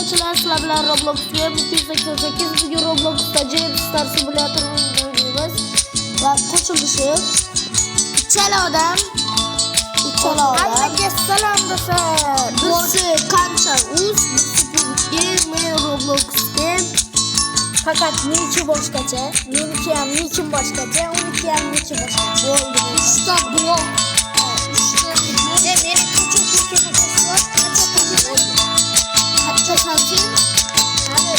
arkadaşlar, sizler bilen Roblox Game 288 bugün Roblox'ta James Star Simulator'unu oynuyoruz. Ve koçuluşu İçelo'dan Herkese selam dostlar. Burası Kança Uz Game Roblox Game. Fakat niçin boş kaça? Niçin boş kaça? 12'yem niçin boş kaça? Oldu. İşte blok. Benim küçük ülkemin kısmı kaça şansın? Abi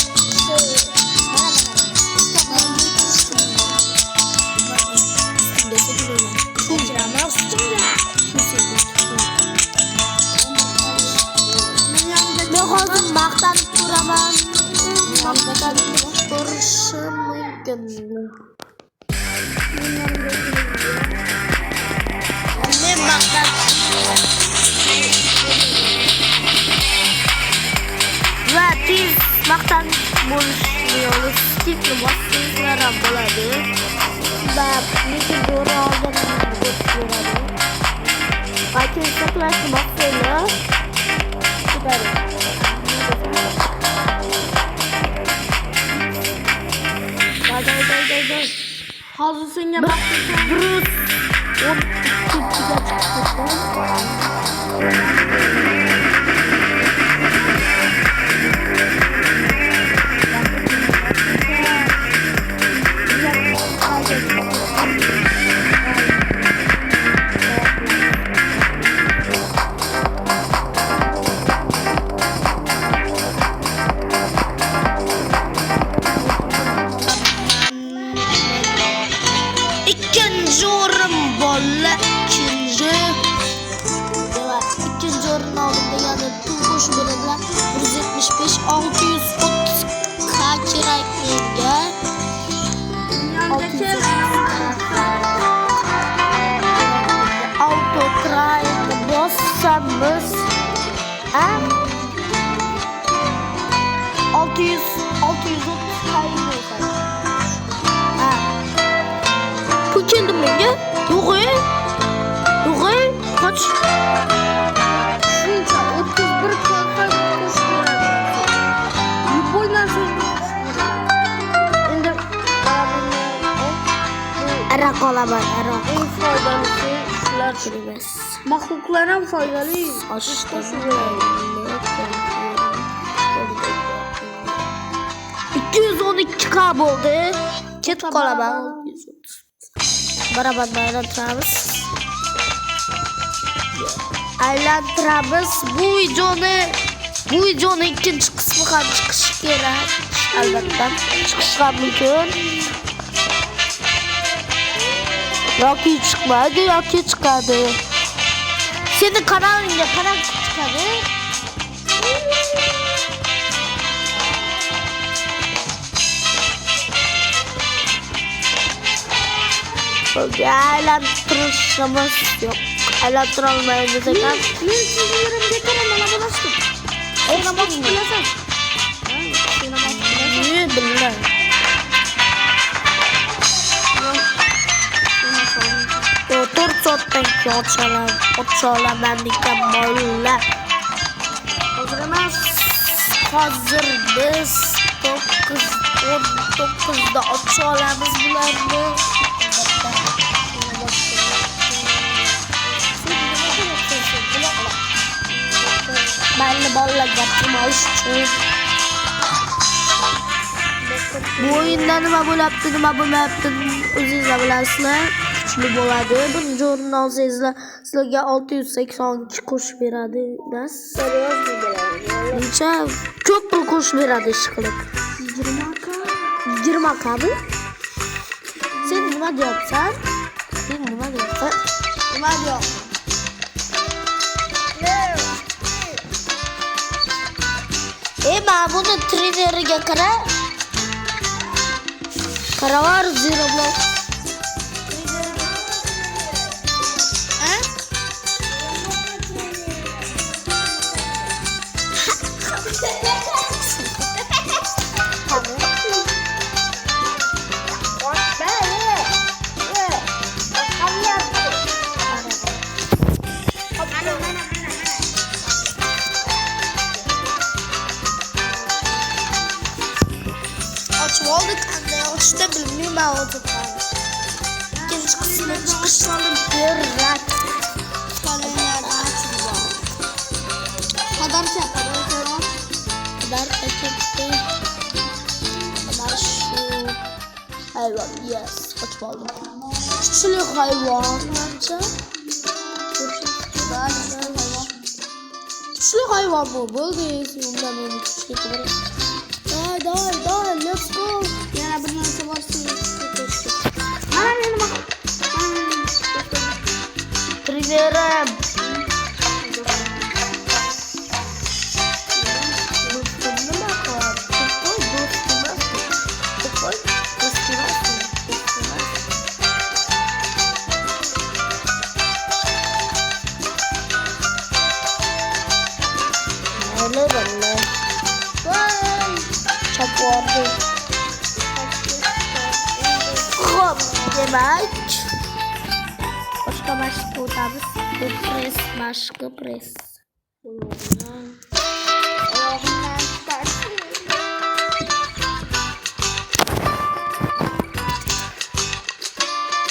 Hozir maqtanib turaman. Maqtanib turishim mumkin. Men maqtanib va tez maqtanib bo'lishni skipni bossangizlar ham bo'ladi. Va lekin to'g'ri oldin ko'rsatadi. Balki saqlashni bossanglar ko'taradi. Day. Hazır senga Bruce 12'ga İkinci orun aldığımda yani tüm koşu belediler 175 630 kaç ranking'e 630 auto try'ını bossamız 630 kaybı bu keldi menga yo'q kaç shuncha 31 ko'rsak qo'shib beradi. Любой narsani endi aroq olaman aroq eng foydalisi shular. emas Maxluqlar ham foydali. Oshda 212k bo'ldi. Ketib qolaman. Barabar aylantiramiz. Bu videoni ikkinchi qismi ham chiqishi kerak. Albatta chiqishi ham mumkin. Yoki chiqmaydi, yoki chiqadi. Sening kanalingga qanaqa chiqadi? Aylantirishimiz yo'q. Aylantira olmaymiz ekan. Men sizni yerimga mana bo'lashdim. Oynamoq bilasan. Billah. Yo 4 soatdan keyin ochalaman degan mollar. Hozir emas. Hozir biz 9:19da ocha olamiz bularni. Mayli bolalar gapirmoq uchun. Bu o'yinda nima bo'lyapti, nima bo'lmayapti o'zingizlar bilasizlar. Kuchli bo'ladi. Birinchi o'rinni olsangizlar, sizlarga 682 qo'shib beradi. Seriyozmi bo'ladi? Necha ko'p pul qo'shib beradi ish qilib. 20k bu. Sen nima deyapsan? Nima deyapsan? Ben bunu treneriga qaravar zero block. oldu kanka. İşte bilmiyorum ben oldu kanka. İkinci kısmı çıkışalım. Gırrak. Kadar çakalım. Kadar paketli. Kadar şu. Hayvan yes. Kaç aldım. Küçülük hayvan. Bence. Küçülük hayvan mı? Böyle ondan onu küçülük olarak. Daha let's go. Yani bundan sonra Triverim. Öyle böyle. Çok vardı. Hop demek. Başka odamız bu pres, başka pres.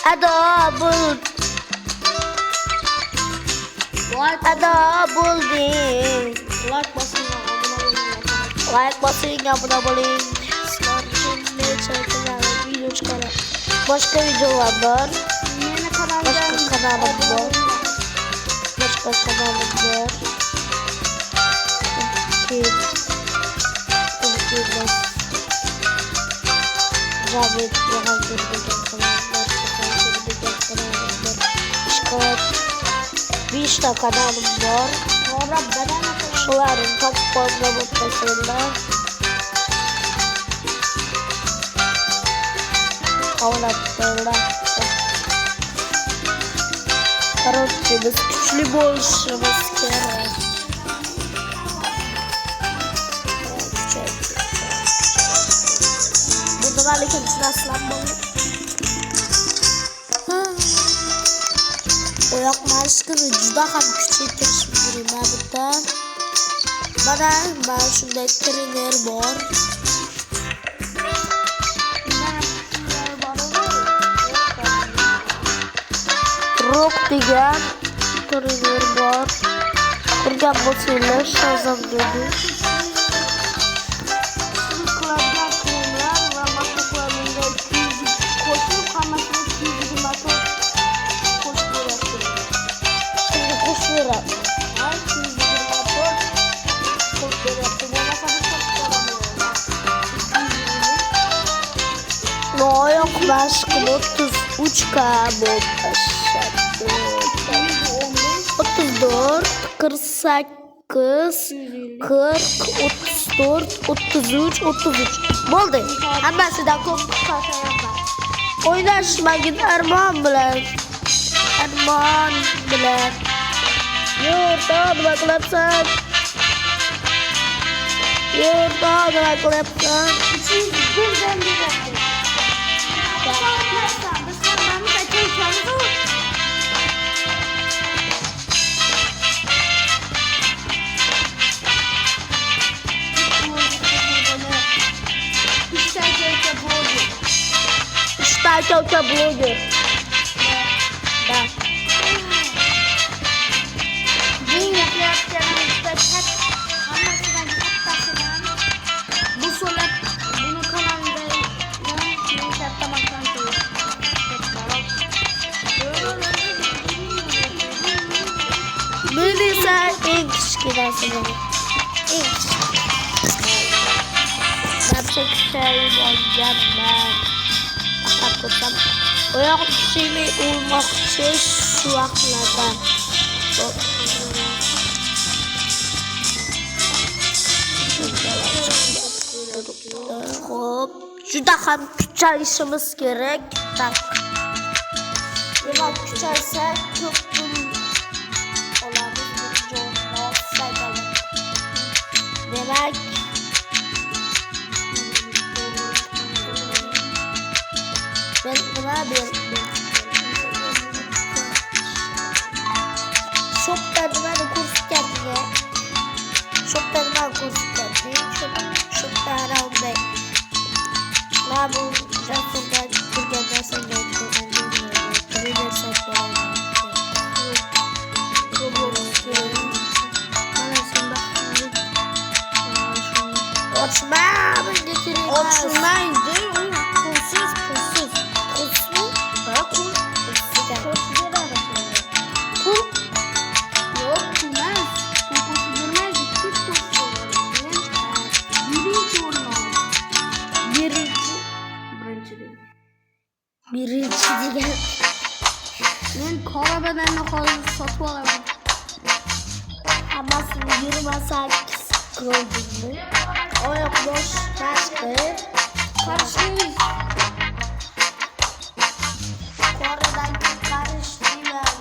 Ada buldum. Like basın abone olun. Video çıkarım. Başka videolar var. Başka kanalım var. Başka kanalım var. Rahmet yazdırdık kanallar. Bir işte kanalım var. Şuların çok fazla mutluyum. Avlatlarla. Karotçumuz, küçülü bolşumuz gerek. Burada var kendisine aslanmalı. O yakmaş kızı juda ham küçültürüş birine burada. Bana şunday trainer bor. Rock degan trainer bor. Kurgan bo'lsanglar shazam dedi. No yaklaşık 33 kabul aşağı 34 48 40 34 33 bo'ldi. Hammasidan ko'p qilsayam o'ynashmagin Armon bilan. Yurda nima qilyapsan? Çok blogger. Bu solat bunu kanalda Böyleyse en küçükten sonra. En küçük. Yapacak şey olacağım ben. Bakırsam. O yok şeyimi olmak için şu aklardan. Hop. Juda ham küçülüşümüz gerek. Tak. Biraz küçelse çok Demek ben buna bir şopta bana kurs kendine şopta bana kurs kendine şopta around Ochma, bunga kerak. Ochmaydi, u pulsiz. Pulsmi? Ha, pul. Pul. Yo'q, pulmas. Pul qo'shib bermaydi, kuch qo'shib beradi. Birinchi o'rin oldi. Birinchi degan. Men qora badanni hozir sotib olaman. Hammasini 28 ko'rdingmi? Oyoq bosh mashqi. Qarishlik. Qoradan qarish deyman.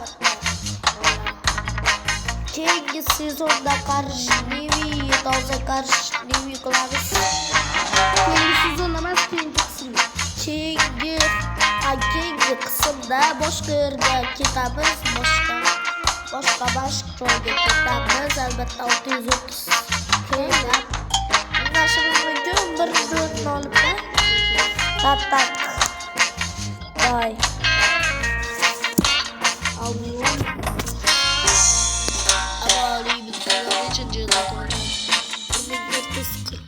Keyingi sezonda qarish nevi, toza qarish nevi qilamiz. Keyingi sezon emas, keyingi qismda. Keyingi qismda boshqa yerga ketamiz, boshqa joyga ketamiz. Albatta 630 keyin o'ynashimiz mumkin. Birinchi o'rinni olibdi. Tak. Voy. Avvaliy bitta nechanchi yilda tug'ilgan? 1940.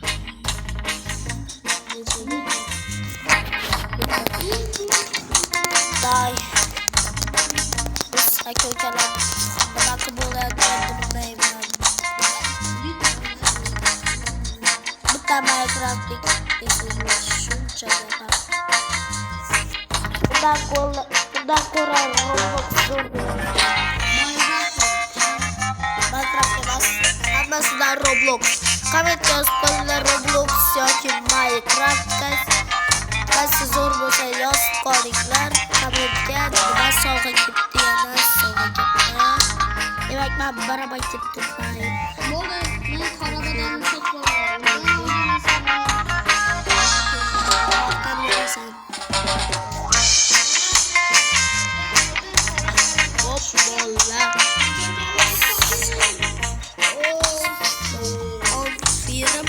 Day. Biz aka-ukalar bunaqa bo'layotganini bilmayman. Bitta Minecraft'dek eslaymiz shuncha gap. Bundan ko'ra Roblox zo'r. Minecraft emas, hammasidan Roblox. Kommentga yozib qo'yinglar, Roblox yoki Minecraft qaysi zo'r bo'lsa yozib qolinglar. Kommentga nima sovg'a ketdi, yana sovg'a ketdi. Demak, men barabar ketdim. Bo'ldi, men qora badanni sotib olaman. Bosh bola. Film.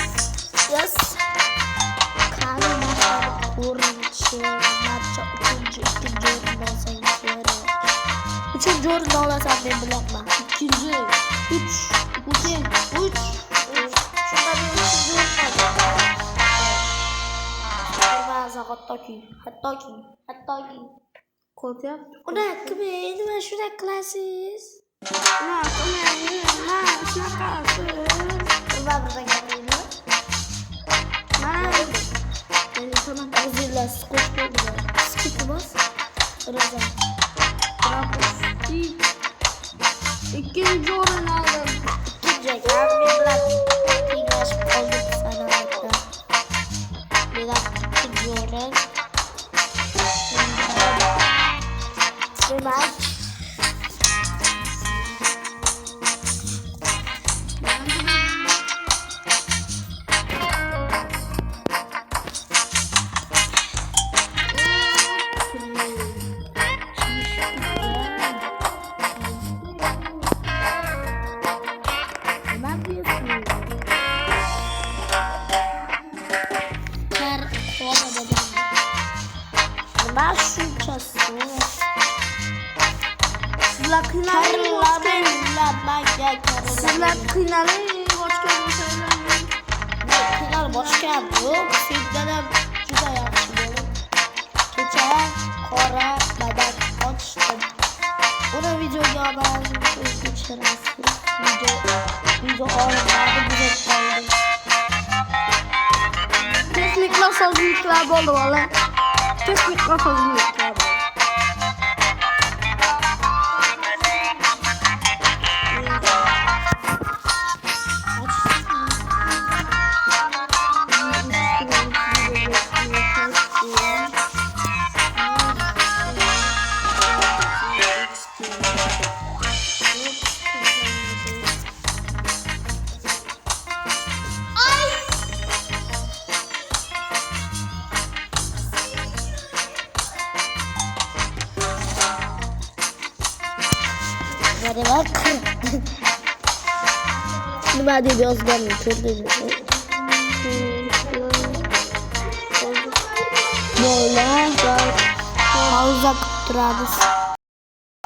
Yes. Kalma ko'rinchi, barcha ikkinchi o'rin olsangiz kerak. Uchinchi o'rinni olasan men bilaman. Ikkinchi, 3. Shunda men uchinchi o'rinni olaman. Ba'zi hattoki Qo'tyapti. unaqa nima shunaqa qilasiz? Shunaqasi. Birdan gapinglar. O'zinglar skoch qo'yinglar. Skip emas. Razan. Ikkinchi o'rin oldim. Ikkinchi men bilan tenglashib qoldik sanalda. Mening ikkinchi o'rin. Demak, nima shunchasi? Sizlar Sizlar qiynalib boshqa bo'lsanglar. qiynalib boshqa yo'q. Sendan ham juda yaxshi bo'lib. Kecha qora badan ochdim. Buni videoga olmadim. Kechirasiz. Video olmadim. Buzib qoldim. Texnik nosozliklar bo'ldi bola. Texnik nosozliklar bo'ldi. Hadi bak. Nima deb yozganini ko'rdingizmi? Bola, pauza qilib turamiz.